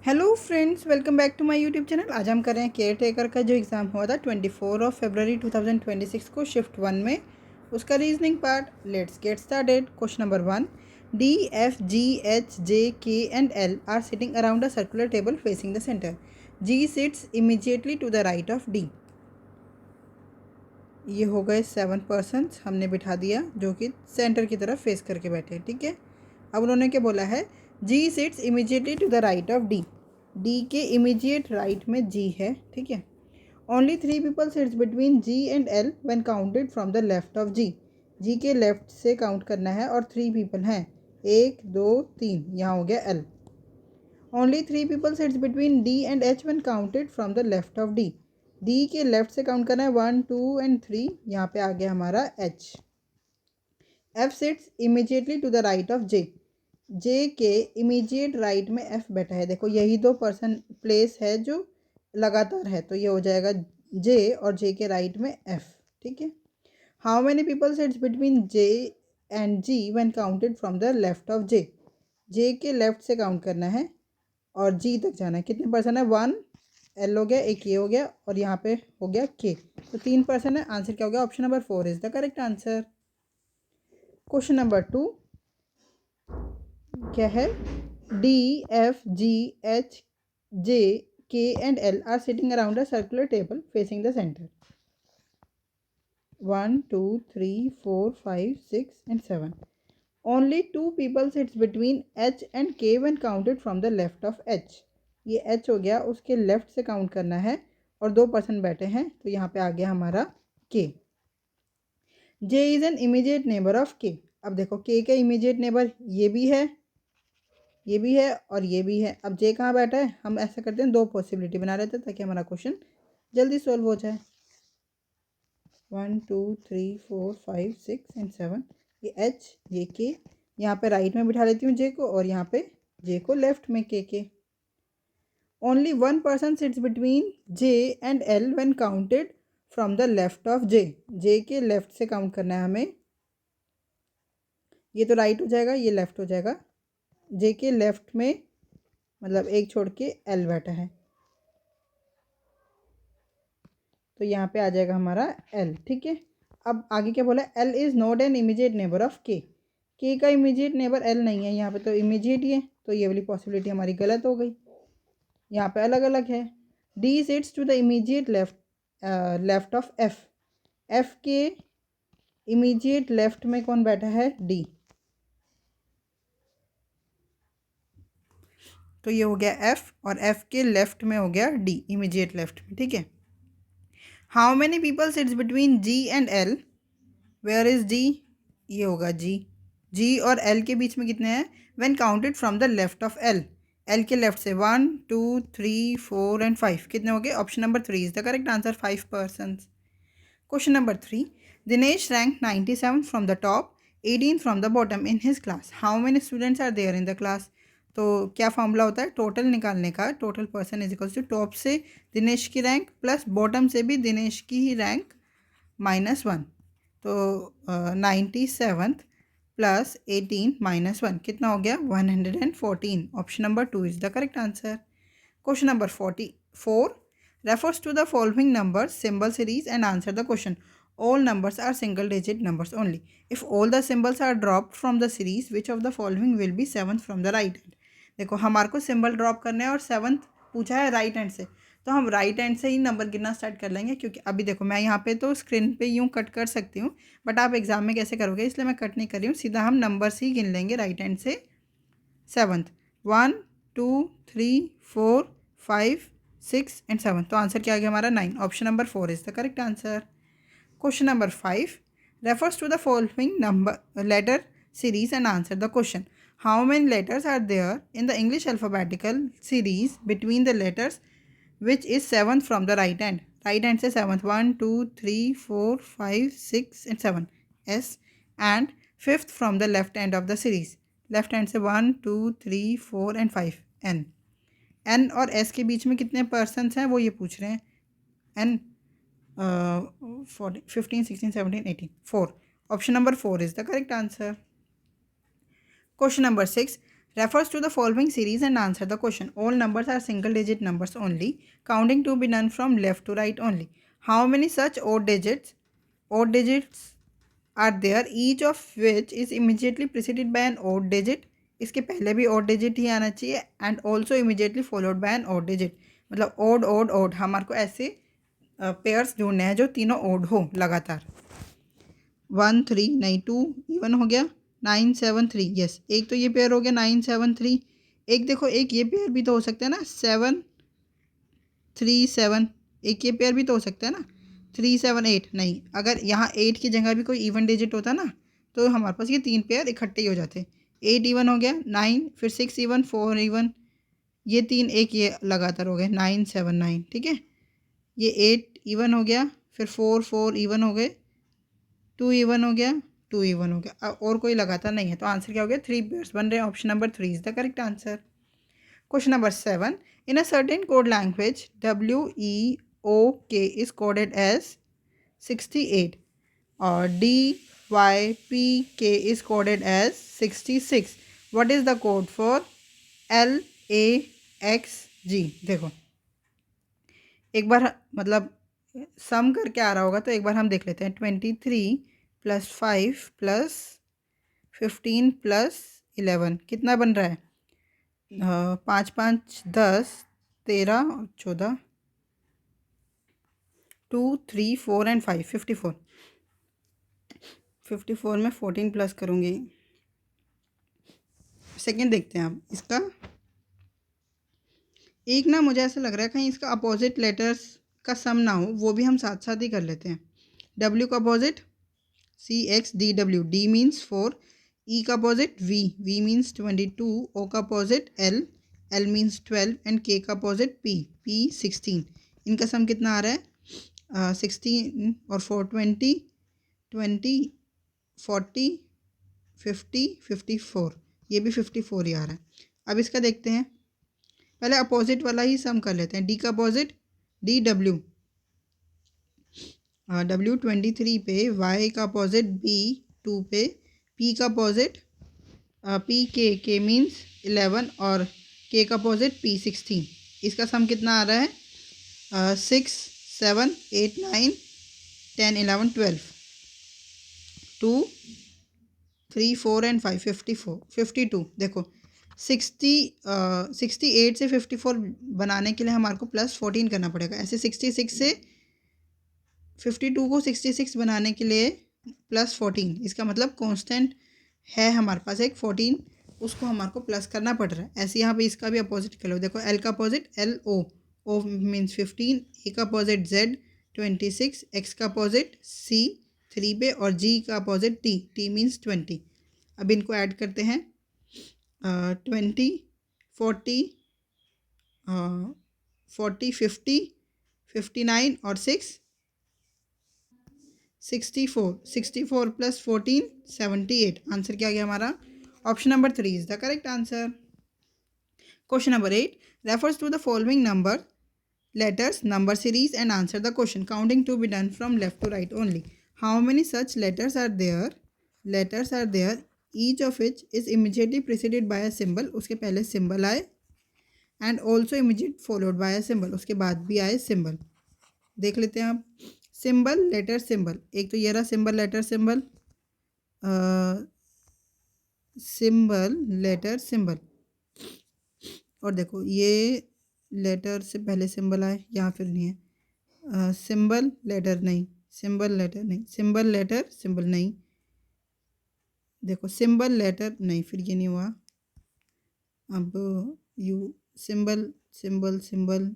Hello friends, welcome back to my YouTube channel. आज हम कर रहे हैं केयर टेकर का जो एग्ज़ाम हुआ था 24 फरवरी 2026 को शिफ्ट 1 में, उसका reasoning part. Let's get started. Question number 1, D F G H J K and L are sitting around a circular table facing the centre. G sits immediately to the right of D. ये हो गए 7 persons हमने बिठा दिया जो कि centre की तरफ फेस करके बैठे हैं। ठीक है, अब उन्होंने क्या बोला है, G sits immediately to the right of D. D के इमीजिएट राइट में जी है। ठीक है, only 3 people sits between G and L when counted from the left of G. G के लेफ्ट से काउंट करना है और 3 पीपल हैं, 1 2 3, यहाँ हो गया L. Only 3 people sits between D and H when counted from the left of D. D के लेफ्ट से काउंट करना है 1 2 एंड 3, यहाँ पे आ गया हमारा H. F sits immediately to the right of J. J के इमीजिएट राइट में एफ बैठा है। देखो यही दो पर्सन प्लेस है जो लगातार है, तो ये हो जाएगा जे और जे के राइट में एफ। ठीक है, how many people sits between J and G when counted from the left of J. J के लेफ्ट से काउंट करना है और जी तक जाना है। कितने पर्सन है, 1 एल हो गया, एक ये हो गया और यहाँ पे हो गया के, तो 3 पर्सन है। आंसर क्या हो गया, option number 4 is the correct answer. Question number 2 क्या है, D F G H J K and L are sitting around a circular table facing the centre. 1 2 3 4 5 6 and 7. Only 2 people sits between H and K when counted from the left of H. ये H हो गया, उसके left से count करना है और 2 person बैठे हैं, तो यहाँ पे आ गया हमारा K. J is an immediate neighbour of K। अब देखो K का इमीडिएट नेबर ये भी है, ये भी है और ये भी है। अब J कहाँ बैठा है, हम ऐसा करते हैं, 2 पॉसिबिलिटी बना लेते हैं ताकि हमारा क्वेश्चन जल्दी सॉल्व हो जाए। 1 2 3 4 5 6 and 7, ये H ये K, यहाँ पे राइट में बिठा लेती हूँ J को और यहाँ पे J को लेफ्ट में K। Only 1 person sits between J and L when counted from the left of J। J के लेफ्ट से काउंट करना है हमें, ये तो राइट हो जाएगा, ये लेफ्ट हो जाएगा। J के लेफ्ट में मतलब एक छोड़ के L बैठा है, तो यहाँ पे आ जाएगा हमारा L। ठीक है, अब आगे क्या बोला, L is not an immediate neighbour of K। K का इमीडिएट नेबर L नहीं है, यहाँ पे तो इमीडिएट ही है, तो ये वाली पॉसिबिलिटी हमारी गलत हो गई, यहाँ पे अलग अलग है। D sits to the immediate left of F। F के इमीडिएट लेफ्ट में कौन बैठा है, D, तो ये हो गया F और F के लेफ्ट में हो गया D, इमीडिएट लेफ्ट में। ठीक है, how many people sits between G and L, where is G, ये होगा G और L के बीच में कितने हैं, when counted from the left of L। L के लेफ्ट से 1 2 3 4 and 5, कितने हो गए, option number 3 is the correct answer, 5 persons. Question number 3, Dinesh rank 97 from the top, 18 from the bottom in his class. How many students are there in the class. तो क्या formula होता है total निकालने का, total person is equals to top से दिनेश की rank plus bottom से भी दिनेश की ही रैंक -1, तो 97 प्लस 18 -1 कितना हो गया, 114। Option number 2 is the correct answer. Question number 44, refers to the following numbers symbol series and answer the question. All numbers are single digit numbers only. If all the symbols are dropped from the series, which of the following will be 7th from the right hand. देखो हमारे को symbol drop करने हैं और 7th पूछा है right hand से, तो हम राइट हैंड से ही नंबर गिनना स्टार्ट कर लेंगे, क्योंकि अभी देखो मैं यहाँ पे तो स्क्रीन पे यूँ कट कर सकती हूँ, बट आप एग्जाम में कैसे करोगे, इसलिए मैं कट नहीं कर रही हूँ, सीधा हम नंबर्स ही गिन लेंगे राइट हैंड से। 7th 1 2 3 4 5 6 and 7, तो आंसर क्या आ गया हमारा 9। Option number 4 is the correct answer. Question number 5, refers to the following number letter series and answer the question. How many letters are there in the English alphabetical series between the letters which is 7th from the right hand. Right hand से 7th 1 2 3 4 5 6 and 7 S, and 5th from the left hand of the series, left hand से 1 2 3 4 and 5 N और S के बीच में कितने persons हैं वो ये पूछ रहे हैं, N 15 16 17 18, 4। Option number 4 is the correct answer. Question number 6, refers to the following series and answer the question. All numbers are single digit numbers only. Counting to be done from left to right only. How many such odd digits are there, each of which is immediately preceded by an odd digit? इसके पहले भी odd digit ही आना चाहिए and also immediately followed by an odd digit. मतलब odd odd odd हमारे को ऐसे pairs ढूंढने हैं जो तीनों odd हो लगातार. 1 3 नहीं 2 इवन हो गया. 9 7 3 यस, एक तो ये पेयर हो गया 9 7 3. एक देखो एक ये पेयर भी तो हो सकता है ना 7 3 7. एक ये पेयर भी तो हो सकता है ना 3 7 8. नहीं, अगर यहाँ 8 की जगह भी कोई इवन डिजिट होता ना तो हमारे पास ये तीन पेयर इकट्ठे ही हो जाते. 8 इवन हो गया, 9 फिर 6 इवन 4 इवन, ये तीन एक ये लगातार हो गए 9 7 9. ठीक है, ये 8 इवन हो गया, फिर 4 4 इवन हो गए, 2 इवन हो गया, 2 इवन हो गया. और कोई लगातार नहीं है तो आंसर क्या हो गया, 3 पेयर्स बन रहे हैं. Option number 3 is the correct answer. Question number 7. In a certain code language, WEOK is coded as 68 or DYPK is coded as 66. What is the code for LAXG? देखो एक बार मतलब सम करके आ रहा होगा तो एक बार हम देख लेते हैं. 23 + 5 + 15 + 11 कितना बन रहा है? 5 5 10 13 और 14, 2 3 4 एंड 5 54. 54 में 14 प्लस करूँगी. सेकेंड देखते हैं अब इसका. एक ना मुझे ऐसा लग रहा है कहीं इसका अपोजिट लेटर्स का सम ना हो, वो भी हम साथ साथ ही कर लेते हैं. W का opposite CXDW, D means 4, E का अपोजिट V मीन्स 22, O का opposite L means 12 and K का अपोजिट P 16. इनका सम कितना आ रहा है? 16 और 4 20 20 40 50 54. ये भी 54 ही आ रहा है. अब इसका देखते हैं, पहले अपोजिट वाला ही सम कर लेते हैं. D का अपोजिट DW, W 23 पे, Y का अपोजिट B 2 पे, P का अपोजिट K मीन्स 11 और K का अपोजिट P 16. इसका सम कितना आ रहा है? 6 7 8 9 10 11 12, 2 3 4 एंड 5 54 52. देखो 68 से 54 बनाने के लिए हमारे को +14 करना पड़ेगा. ऐसे 66 से 52 को 66 बनाने के लिए +14. इसका मतलब कांस्टेंट है हमारे पास एक 14, उसको हमारे को प्लस करना पड़ रहा है. ऐसे यहाँ पे इसका भी अपोजिट कर लो. देखो L का opposite LO, O means 15, A का अपोजिट Z 26, X का अपोजिट C 3 पे और G का अपोजिट T मीन्स 20. अब इनको ऐड करते हैं. 20 40 40 50 59 और 6 64. 64 + 14 78. आंसर क्या गया हमारा? Option number 3 is the correct answer. Question number 8 refers to the following letters, number series and answer the question. Counting to be done from left to right only. How many such letters are there? Each of which is immediately preceded by a symbol. उसके पहले symbol आए and also immediate followed by a symbol. उसके बाद भी आए symbol. देख लेते हैं आप. सिंबल लेटर सिंबल, एक तो ये रहा symbol letter symbol, symbol letter symbol. और देखो ये लेटर से पहले सिंबल आए, यहाँ फिर नहीं है. सिंबल लेटर नहीं, सिंबल लेटर नहीं, सिंबल लेटर सिंबल नहीं. देखो सिंबल लेटर नहीं, फिर ये नहीं हुआ. अब यू symbol symbol symbol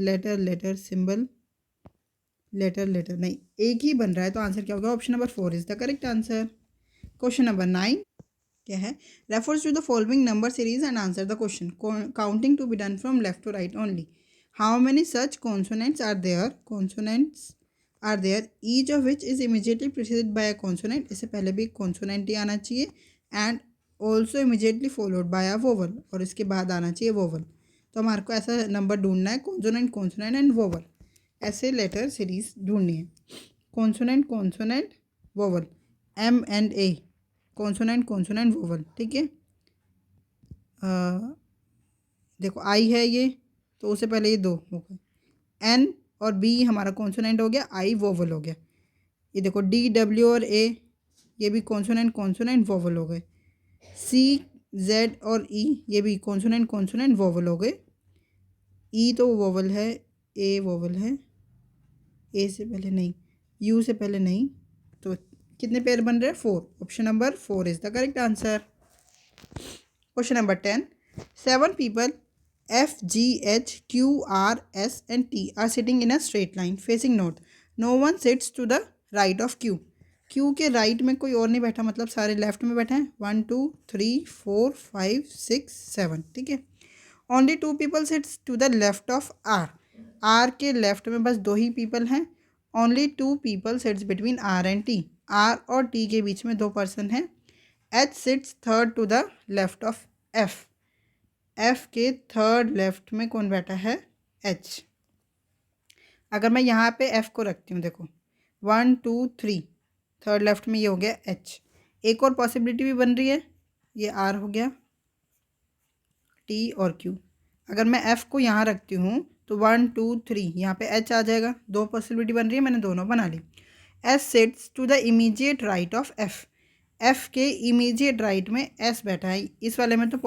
letter letter symbol letter letter नहीं, एक ही बन रहा है. तो आंसर क्या होगा? Option number 4 is the correct answer. Question number 9 क्या है? Refers to the following number series and answer the question. Counting to be done from left to right only. How many such consonants are there each of which is immediately preceded by a consonant. इससे पहले भी consonant ही आना चाहिए and also immediately followed by a vowel, और इसके बाद आना चाहिए वोवल. तो हमारे को ऐसा नंबर ढूंढना है, कॉन्सोनेंट एंड वोवल, ऐसे लेटर सीरीज ढूंढनी है. Consonant vowel, M and A, consonant vowel. ठीक है, देखो आई है ये, तो उससे पहले ये दो हो गए। एन और बी हमारा कॉन्सोनेंट हो गया, आई वोवल हो गया। ये देखो डी डब्ल्यू और ए, ये भी कॉन्सोनेंट कॉन्सोनेंट वोवल हो गए। सी जेड और ई, ये भी कॉन्सोनेंट कॉन्सोनेंट वोवल हो गए। ई तो वोवल है, ए वोवल है, ए से पहले नहीं, यू से पहले नहीं, तो कितने पेयर बन रहे हैं? 4। Option number 4 is the correct answer. Question number 10, 7 people F, G, H, Q, R, S and T are sitting in a straight line facing north. No one sits to the right of Q. Q के right में कोई और नहीं बैठा, मतलब सारे left में बैठे हैं। 1 2 3 4 5 6 7, ठीक है। Only 2 people sits to the left of R. R के लेफ्ट में बस 2 ही पीपल हैं। Only 2 people sits between R and T. R और T के बीच में 2 पर्सन हैं। H sits third to the left of F. F के थर्ड लेफ्ट में कौन बैठा है? H. अगर मैं यहाँ पे F को रखती हूँ, देखो 1 2 3, थर्ड लेफ्ट में ये हो गया H। एक और पॉसिबिलिटी भी बन रही है, ये R हो गया, T और Q। अगर मैं F को यहाँ रखती हूँ तो 1 2 3, यहाँ पे H आ जाएगा। 2 पॉसिबिलिटी बन रही है, मैंने दोनों बना ली। S sits to the immediate right of F. F के इमीडिएट राइट में S बैठा है। इस वाले में तो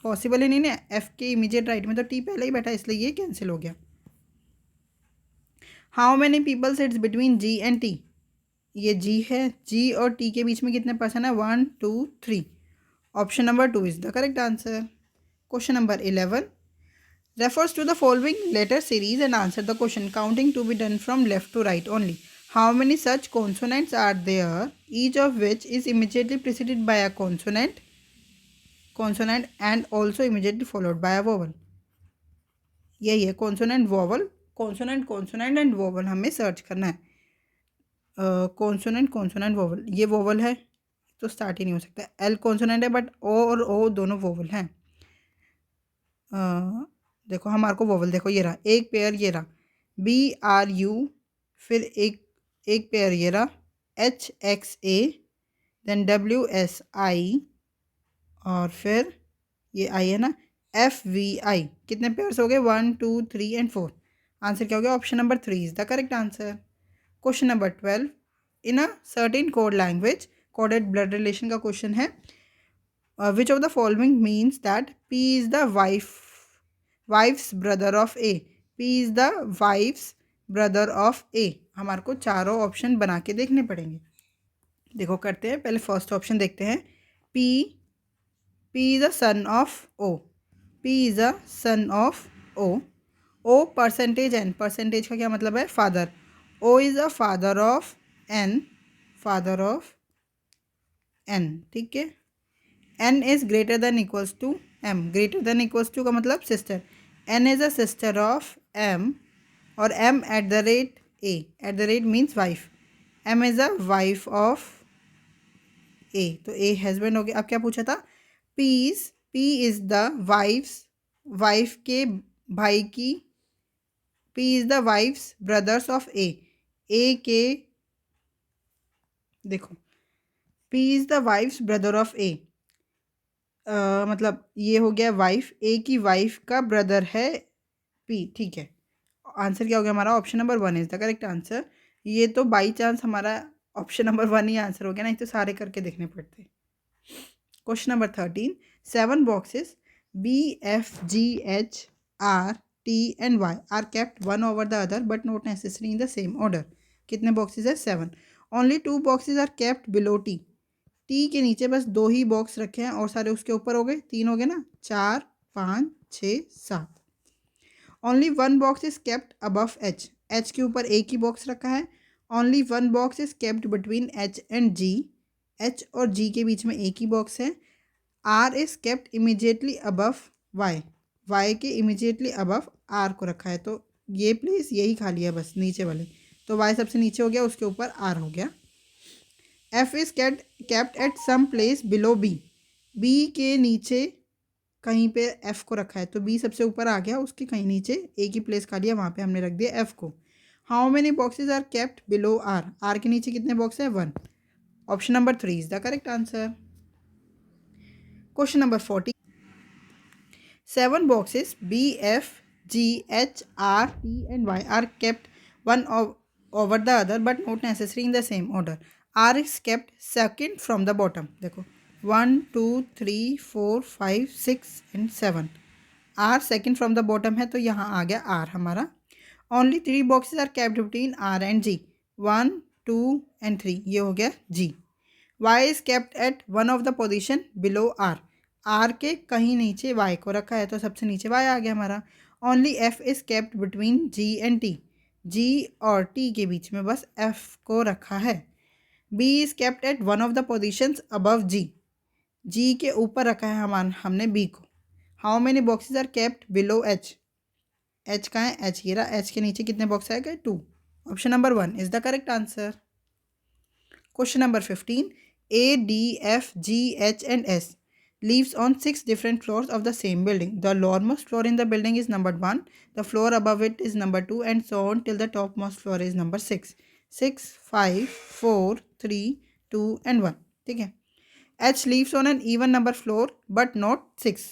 पॉसिबल ही नहीं ना, F के इमीडिएट राइट में तो T पहले ही बैठा है, इसलिए ये कैंसिल हो गया। How many people sits between G and T? ये G है, G और T के बीच में कितने पर्सन है? 1 2 3। Option number 2 is the correct answer. Question number 11, refers to the following letter series and answer the question, counting to be done from left to right only. How many such consonants are there, each of which is immediately preceded by a consonant and also immediately followed by a vowel? यही है consonant vowel, consonant consonant and vowel हमें search करना है। Consonant consonant vowel, ये vowel है तो start ही नहीं हो सकता। एल कॉन्सोनेंट है बट ओ और ओ दोनों वोवल हैं। देखो हमारे को वोवल, देखो ये रहा एक पेयर, ये रहा BRU, फिर एक पेयर ये रहा HXA, देन WSI, और फिर ये आई है ना FVI। कितने पेयर्स हो गए? 1 2 3 एंड 4। आंसर क्या हो गया? Option number 3 is the correct answer. Question number 12, in a certain code language, coded blood relation का क्वेश्चन है। Which of the following means that P is the wife's brother of A? P is the wife's brother of A। हमारे को चारों option बना के देखने पड़ेंगे। देखो करते हैं, पहले फर्स्ट ऑप्शन देखते हैं। P is a son of O. P is a son of O. O percentage N, percentage का क्या मतलब है? Father. O is a father of N, father of N, ठीक है। N is greater than equals to M, greater than equals to का मतलब sister. N is a sister of M, और M at the rate A, at the rate means wife. M is a wife of A, तो A husband हो गया। अब क्या पूछा था? P इज द वाइफ के भाई की, P is the wife's brothers of A के, देखो P is the wife's brother of A, मतलब ये हो गया वाइफ, A की वाइफ का ब्रदर है P, ठीक है। आंसर क्या हो गया हमारा? Option number 1 is the correct answer. ये तो बाई चांस हमारा ऑप्शन नंबर 1 ही आंसर हो गया, नहीं तो सारे करके देखने पड़ते। Question number 13, 7 boxes BFGHRT and Y are kept one over the other but not necessarily in the same order. कितने बॉक्सेस है? 7। Only 2 boxes are kept below T. T के नीचे बस 2 ही बॉक्स रखे हैं और सारे उसके ऊपर हो गए। 3 हो गए ना, 4 5 6 7। Only 1 box is kept above H. H के ऊपर एक ही बॉक्स रखा है। Only 1 box is kept between H and G. H और G के बीच में एक ही बॉक्स है। R is kept immediately above Y. Y के इमीजिएटली अबव R को रखा है, तो ये प्लेस यही खाली है बस नीचे वाले, तो Y सबसे नीचे हो गया, उसके ऊपर R हो गया। F is kept at some place below B. B के नीचे कहीं पे F को रखा है, तो B सबसे ऊपर आ गया, उसके कहीं नीचे एक ही प्लेस खाली है, वहाँ पे हमने रख दिया F को। How many boxes are kept below R? R के नीचे कितने बॉक्स है? 1। Option number 3 is the correct answer. Question number 14, 7 boxes B, F, G, H, R, T and Y are kept one over the other but not necessary in the same order. R is kept second from the bottom. देखो 1, 2, 3, 4, 5, 6 and 7. R second from the bottom है तो यहाँ आ गया R हमारा. Only 3 boxes are kept between R and G. 1, 2 and 3. ये हो गया G. Y is kept at one of the position below R. R के कहीं नीचे Y को रखा है तो सबसे नीचे Y आ गया हमारा. Only F is kept between G and T. G और T के बीच में बस F को रखा है. B is kept at one of the positions above G. G के ऊपर रखा है हमने B को. How many boxes are kept below H? H का है H, ये रहा. H के नीचे कितने बॉक्स आएगा? 2. Option number 1 is the correct answer. Question number 15. A, D, F, G, H and S lives on 6 different floors of the same building. The lowermost floor in the building is number 1. The floor above it is number 2 and so on till the topmost floor is number 6. 6, 5, 4, 3, 2 and 1. ठीक है. H lives on an even number floor but not 6.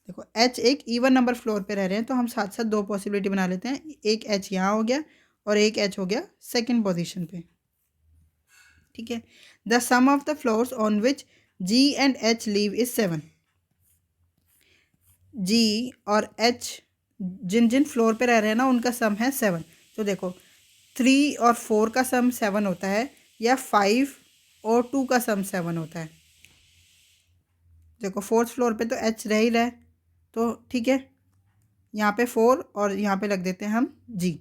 देखो H एक even number floor पे रह रहे हैं तो हम साथ साथ 2 पॉसिबिलिटी बना लेते हैं. एक H यहाँ हो गया और एक H हो गया सेकंड पोजीशन पे. ठीक है. The sum of the floors on which G and H live is 7. G और H जिन जिन फ्लोर पे रह रहे हैं ना उनका सम है 7. तो देखो 3 और 4 का सम 7 होता है या 5 और 2 का सम 7 होता है. देखो 4th फ्लोर पे तो H रह ही रहा है तो ठीक है. यहाँ पे 4 और यहाँ पे रख देते हैं हम G.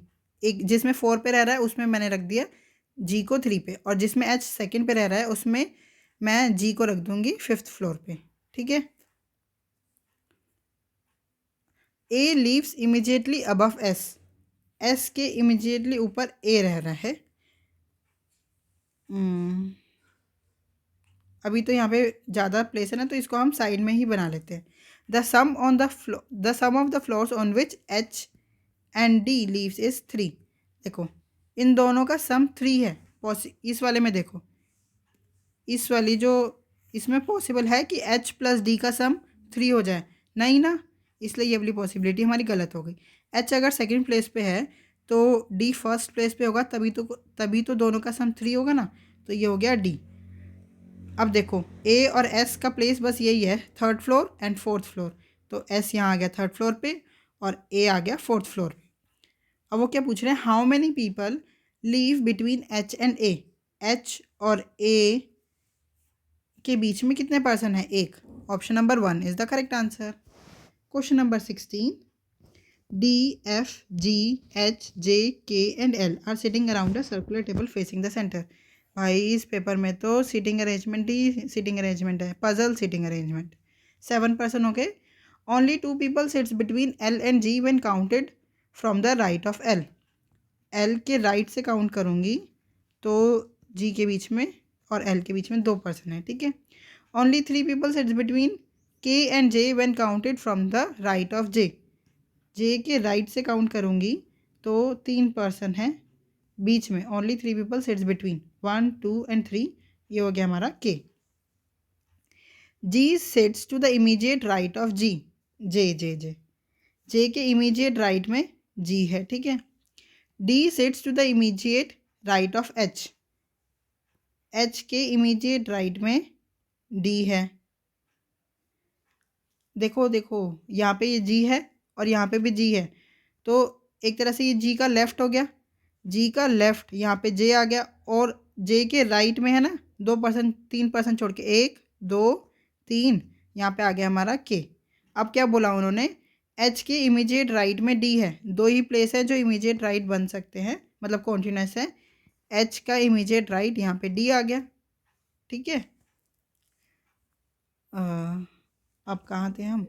एक जिसमें 4 पे रह रहा है उसमें मैंने रख दिया G को 3 पे और जिसमें H सेकंड पे रह रहा है उसमें मैं G को रख दूंगी 5th फ्लोर पे. ठीक है. A leaves immediately above S. S के इमीडिएटली ऊपर A रह रहा है. अभी तो यहाँ पे ज़्यादा प्लेस है ना तो इसको हम साइड में ही बना लेते हैं. The sum of the floors on which H and D lives is 3. देखो इन दोनों का सम 3 है. इस वाले में देखो इस वाली जो इसमें पॉसिबल है कि H प्लस D का सम 3 हो जाए. नहीं ना, इसलिए ये वाली पॉसिबिलिटी हमारी गलत हो गई. H अगर सेकंड प्लेस पे है तो D फर्स्ट प्लेस पे होगा तभी तो दोनों का सम 3 होगा ना. तो ये हो गया D. अब देखो A और S का प्लेस बस यही है 3rd floor and 4th floor. तो S यहाँ आ गया 3rd फ्लोर पे और A आ गया 4th फ्लोर पे. अब वो क्या पूछ रहे हैं? How many people leave between H and A. H और A के बीच में कितने पर्सन है? एक. Option number 1 is the correct answer. Question number 16. D, F, G, H, J, K and L are sitting around a circular table facing the center. भाई इस paper में तो सीटिंग अरेंजमेंट है. Puzzle seating arrangement. 7 पर्सन हो गए. Only 2 people sits between L and G when counted from the right of L. L के right से count करूँगी तो G के बीच में और L के बीच में 2 पर्सन है. ठीक है. Only 3 people sits between K and J when counted from the right of J. J के राइट से काउंट करूँगी तो 3 पर्सन है बीच में. Only 3 people sits between 1, 2 and 3. ये हो गया हमारा K. G sits to the immediate right of G. J के इमीडिएट राइट में G है. ठीक है. D sits to the immediate right of H. H के इमीडिएट राइट में D है. देखो यहाँ पे ये G है और यहाँ पे भी G है तो एक तरह से ये G का लेफ्ट हो गया. G का लेफ्ट यहाँ पे J आ गया और J के राइट में है ना 2 पर्सन 3 पर्सन छोड़ के 1, 2, 3 यहाँ पे आ गया हमारा K. अब क्या बोला उन्होंने? H के इमीडिएट राइट में D है. 2 ही प्लेस है जो इमीडिएट राइट बन सकते हैं मतलब कॉन्टिन्यूस है. H का इमीडिएट राइट यहाँ पे D आ गया. ठीक है. अब कहाँ थे हम?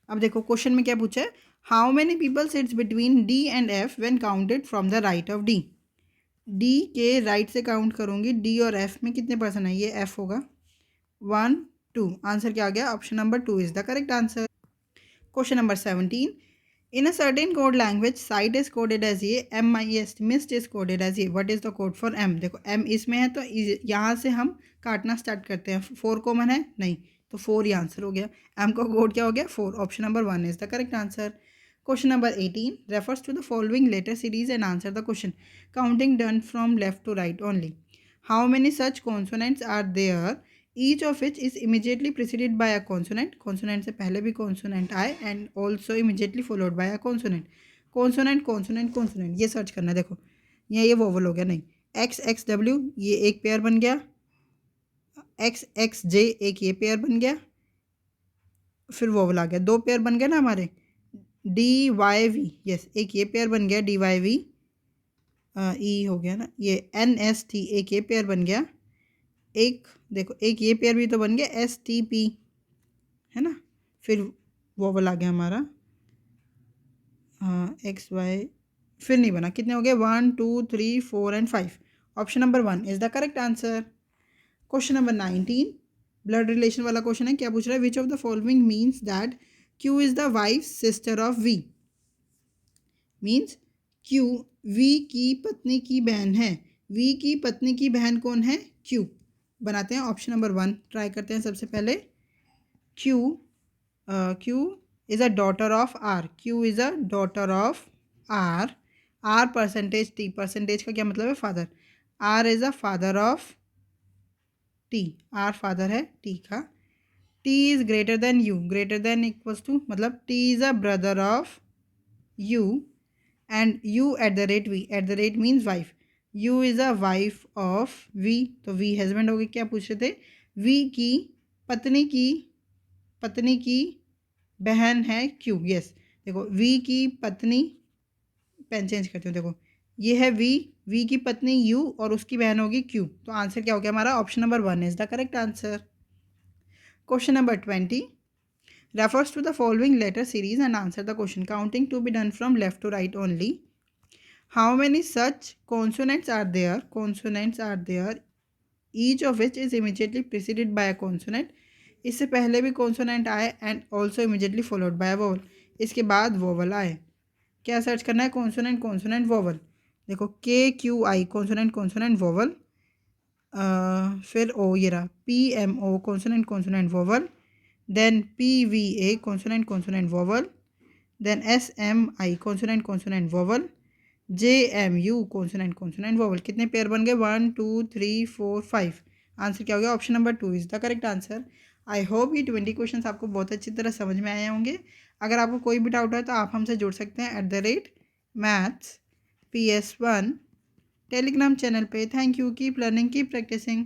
अब देखो क्वेश्चन में क्या पूछा है? How many people sits between D and F when counted from the right of D. D के राइट से काउंट करूँगी. D और F में कितने पर्सन है? ये F होगा. 1, 2. आंसर क्या आ गया? Option number 2 is the correct answer. Question number 17. In a certain code language, site is coded as A, mist is coded as A. What is the code for M? देखो M इसमें है तो यहाँ से हम काटना स्टार्ट करते हैं. 4 कॉमन है? नहीं. तो 4 ही आंसर हो गया। एम का कोड क्या हो गया 4। Option number 1 is the correct answer. Question number 18 refers to the following letter series and answer the question counting done from left to right only. How many such consonants are there each of which is immediately preceded by a consonant. Consonant से पहले भी consonant आए and also immediately followed by a consonant. Consonant consonant consonant ये search करना है। देखो ये vowel हो गया, नहीं एक्स एक्स डब्ल्यू ये एक पेयर बन गया, एक्स एक्स जे एक ये पेयर बन गया, फिर वोवल आ गया, दो पेयर बन गए ना हमारे। डी वाई वी यस एक ये पेयर बन गया, डी वाई वी ई हो गया ना, ये एन एस टी एक ये पेयर बन गया, एक देखो एक ये पेयर भी तो बन गया एस टी पी है ना, फिर वोवल आ गया हमारा एक्स वाई, फिर नहीं बना। कितने हो गए 1 2 3 4 and 5। Option number 1 is the correct answer. Question number 19 blood relation वाला क्वेश्चन है। क्या पूछ रहा है which of the following means that Q is the wife sister of V. Means Q V की पत्नी की बहन है। वी की पत्नी की बहन कौन है क्यू। बनाते हैं ऑप्शन नंबर 1 ट्राई करते हैं सबसे पहले। Q Q is a daughter of R. Q is a daughter of R. R percentage T, percentage का क्या मतलब है father. R is a father of T, R father है टी का। T is greater than U, greater than equals to मतलब T is a brother of U and U at the rate V, at the rate means wife. U is a wife of we, तो we husband हो गए। क्या पूछ रहे थे we की पत्नी की, पत्नी की बहन है क्यू। यस देखो वी की पत्नी, पेन चेंज करती हूँ, देखो ये है वी की पत्नी यू और उसकी बहन होगी क्यू। तो आंसर क्या हो गया हमारा option number 1 is the correct answer. Question number 20 refers to the following letter series and answer the question counting to be done from left to right only. How many such consonants are there? Consonants are there each of which is immediately preceded by a consonant. इससे पहले भी consonant आए and also immediately followed by a vowel. इसके बाद vowel आए। क्या search करना है कॉन्सोनेंट कॉन्सोनेंट वोवल। देखो K Q I consonant consonant vowel, फिर ओ ये रहा P M O consonant consonant vowel, then P V A consonant consonant vowel, then S M I consonant consonant vowel, J M U consonant consonant vowel. कितने pair बन गए 1 2 3 4 5। Answer क्या हो गया option number 2 is the correct answer. I hope ये 20 question आपको बहुत अच्छी तरह समझ में आए होंगे। अगर आपको कोई भी डाउट है तो आप हमसे जुड़ सकते हैं @maths PS1 टेलीग्राम चैनल पे। Thank you, keep learning keep practising.